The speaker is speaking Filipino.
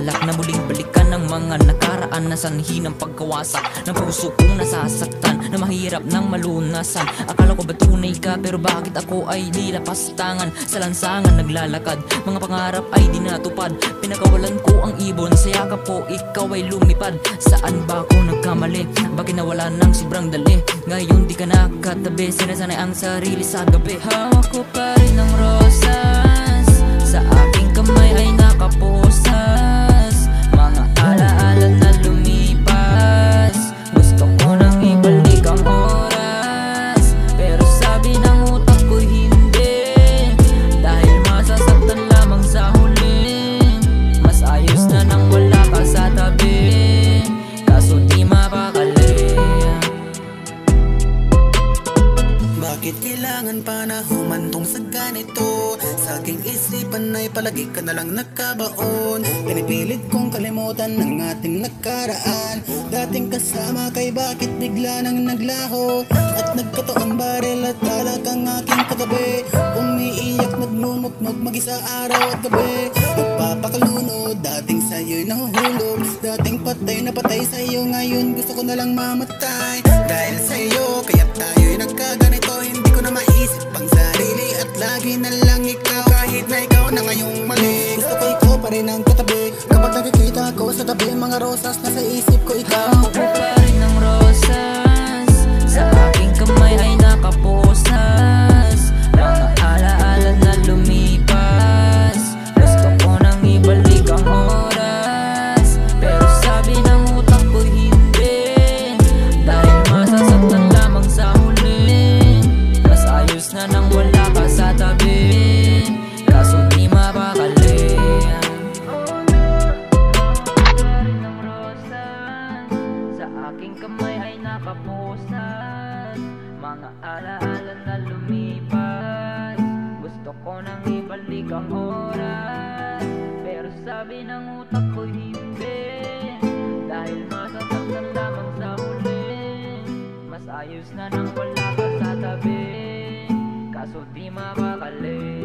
balak na muling balikan ng mga nakaraan na sanhi ng pagkawasak ng puso kong nasasaktan, na mahirap nang malunasan. Akala ko ba tunay ka, pero bakit ako ay di lapastangan? Sa lansangan naglalakad, mga pangarap ay di natupad. Pinakawalan ko ang ibon, sa yakap ko ikaw ay lumipad. Saan ba ako nagkamali? Bakit nawala ng sobrang dali? Ngayon di ka nakatabi, sinasanay ang sarili sa gabi. Hawak ko pa rin ang rosas, sa aking kamay ay nakaposas. Mga alaala na lumipas, gusto ko nang ibalik ang oras, pero sabi ng utak ko hindi, dahil masasaktan lamang sa huli. Mas ayos na nang wala ka sa tabi, kaso di mapakali. Bakit kailangan pa na humantong sa ganito? Sa aking isipan ay palagi ka na lang nakabaon. Pinipilit kong kalimutan ng ating nakaraan. Dating kasama kay bakit bigla nang naglaho? At nagkataon baril at talak ang aking katabi. Umiiyak nagmumukmok mag-isa araw at gabi. Nagpapakalunod, dating sa'yo'y nahuhulog. Dating patay na patay sa'yo, ngayon gusto ko na lang mamatay. Dahil sa'yo, kaya tayo'y nagkaganito. Hindi ko na maisip ang sarili at lagi na lang ikaw. Kahit na ikaw na ngayong mali, gusto ko ikaw pa rin ang katabi. Kapag nakikita ko sa tabi mga rosas, nasa isip ko ikaw. Hawak ko pa rin ang rosas, sa aking kamay ay nakaposas. Mga alaala na lumipas, gusto ko nang ibalik ang oras, pero sabi ng utak ko hindi, dahil masasaktan lamang sa huli. Mas ayos na nang wala ka sa tabi, kaso di mapakali. Sa aking kamay ay nakaposas, mga alaala na lumipas, gusto ko nang ibalik ang oras, pero sabi ng utak ko hindi, dahil masasaktan lamang sa huli. Mas ayos na nang wala ka sa tabi, kaso di mapakali.